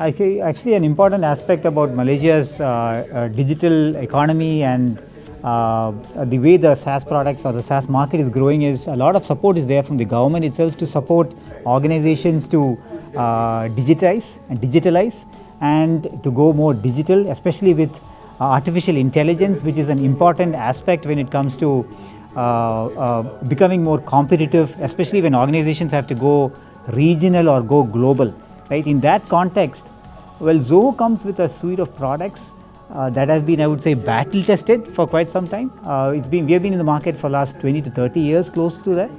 actually an important aspect about Malaysia's digital economy and the way the SaaS products or the SaaS market is growing is a lot of support is there from the government itself to support organizations to digitalize and to go more digital, especially with artificial intelligence, which is an important aspect when it comes to becoming more competitive, especially when organizations have to go regional or go global. Right? In that context, well, Zoho comes with a suite of products that have been, I would say, battle tested for quite some time. We have been in the market for last 20 to 30 years, close to that,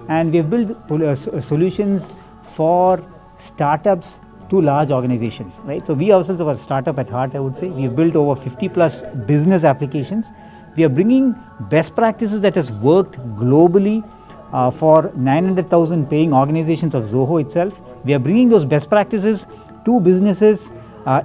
and we have built solutions for startups to large organizations. Right? So we ourselves are a startup at heart, I would say. We have built over 50 plus business applications. We are bringing best practices that has worked globally for 900,000 paying organizations of Zoho itself. We are bringing those best practices to businesses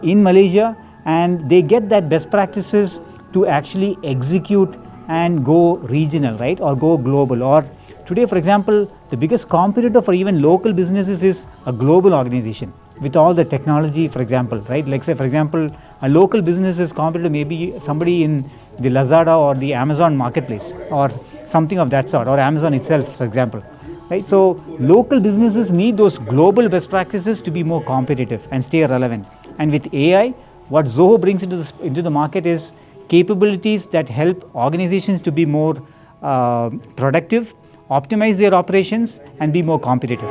in Malaysia, and they get that best practices to actually execute and go regional, right, or go global. Or today, for example, the biggest competitor for even local businesses is a global organization with all the technology, for example, right? Like say, for example, a local business's competitor may be somebody in the Lazada or the Amazon marketplace or something of that sort, or Amazon itself, for example. Right? So local businesses need those global best practices to be more competitive and stay relevant. And with AI, what Zoho brings into the market is capabilities that help organizations to be more productive, optimize their operations, and be more competitive.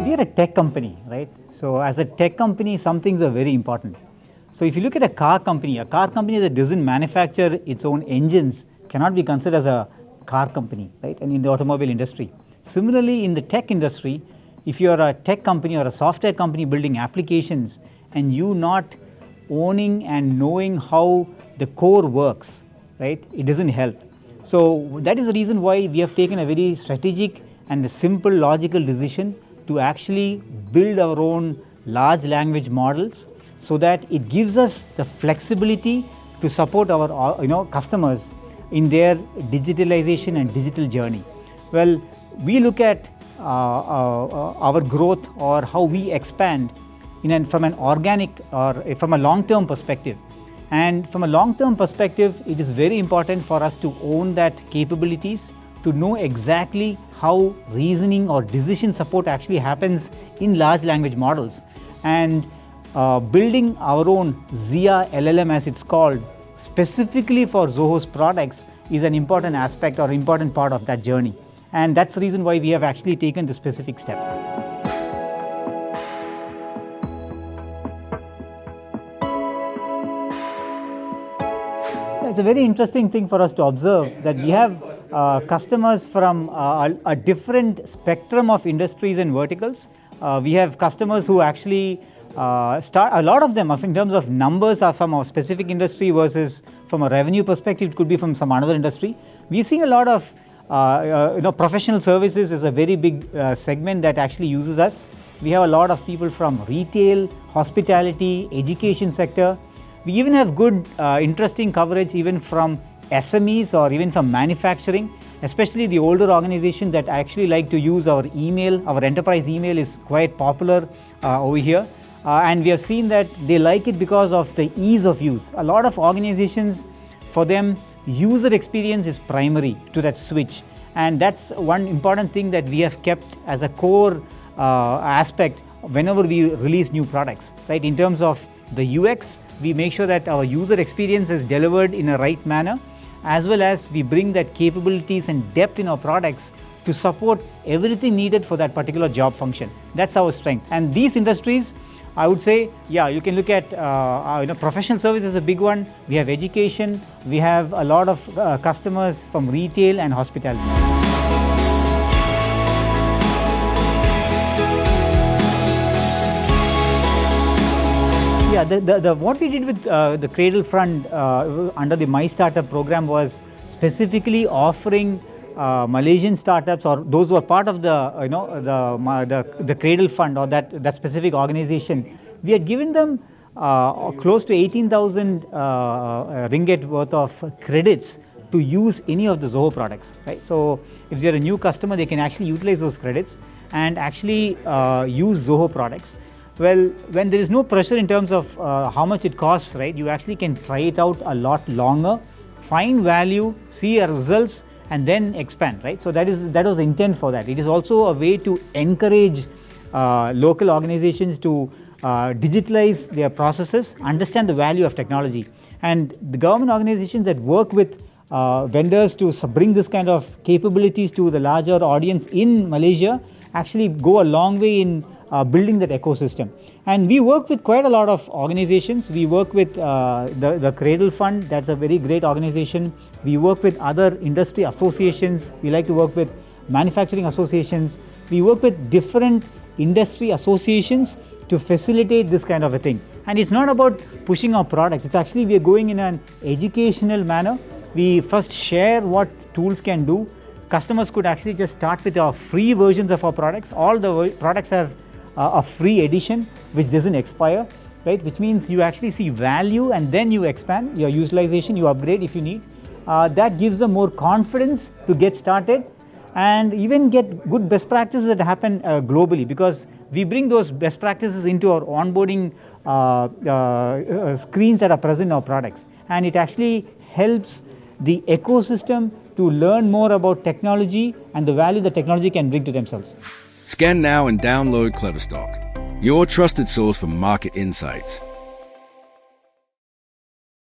We are a tech company, right? So as a tech company, some things are very important. So if you look at a car company that doesn't manufacture its own engines cannot be considered as a car company, right? And in the automobile industry. Similarly, in the tech industry, if you are a tech company or a software company building applications and you not owning and knowing how the core works, right, it doesn't help. So that is the reason why we have taken a very strategic and a simple logical decision to actually build our own large language models, so that it gives us the flexibility to support our customers in their digitalization and digital journey. Well, we look at our growth or how we expand from an organic or from a long-term perspective. And from a long-term perspective, it is very important for us to own that capabilities, to know exactly how reasoning or decision support actually happens in large language models. And building our own Zia LLM, as it's called, specifically for Zoho's products is an important aspect or important part of that journey. And that's the reason why we have actually taken the specific step. It's a very interesting thing for us to observe that we have customers from a different spectrum of industries and verticals. We have customers who actually a lot of them in terms of numbers are from a specific industry versus from a revenue perspective it could be from some another industry. We've seen a lot of professional services is a very big segment that actually uses us. We have a lot of people from retail, hospitality, education sector. We even have good interesting coverage even from SMEs or even from manufacturing, especially the older organizations that actually like to use our email. Our enterprise email is quite popular over here. And we have seen that they like it because of the ease of use. A lot of organizations, for them, user experience is primary to that switch. And that's one important thing that we have kept as a core aspect whenever we release new products. Right? In terms of the UX, we make sure that our user experience is delivered in a right manner, as well as we bring that capabilities and depth in our products to support everything needed for that particular job function. That's our strength. And these industries, I would say, yeah, you can look at professional services is a big one. We have education. We have a lot of customers from retail and hospitality. Yeah, what we did with the Cradle Fund under the My Startup program was specifically offering Malaysian startups or those who are part of the Cradle Fund or that specific organization. We had given them close to 18,000 ringgit worth of credits to use any of the Zoho products, right? So if they're a new customer, they can actually utilize those credits and actually use Zoho products. Well, when there is no pressure in terms of how much it costs, right, you actually can try it out a lot longer, find value, see your results, and then expand, right? So that was the intent for that. It is also a way to encourage local organizations to digitalize their processes, understand the value of technology. And the government organizations that work with vendors to bring this kind of capabilities to the larger audience in Malaysia actually go a long way in building that ecosystem. And we work with quite a lot of organizations. We work with the Cradle Fund, that's a very great organization. We work with other industry associations. We like to work with manufacturing associations. We work with different industry associations to facilitate this kind of a thing. And it's not about pushing our products. It's actually we are going in an educational manner. We first share what tools can do. Customers could actually just start with our free versions of our products. All the products have a free edition which doesn't expire, right? Which means you actually see value and then you expand your utilization, you upgrade if you need. That gives them more confidence to get started and even get good best practices that happen globally, because we bring those best practices into our onboarding screens that are present in our products, and it actually helps the ecosystem to learn more about technology and the value that technology can bring to themselves. Scan now and download KleverStock, your trusted source for market insights.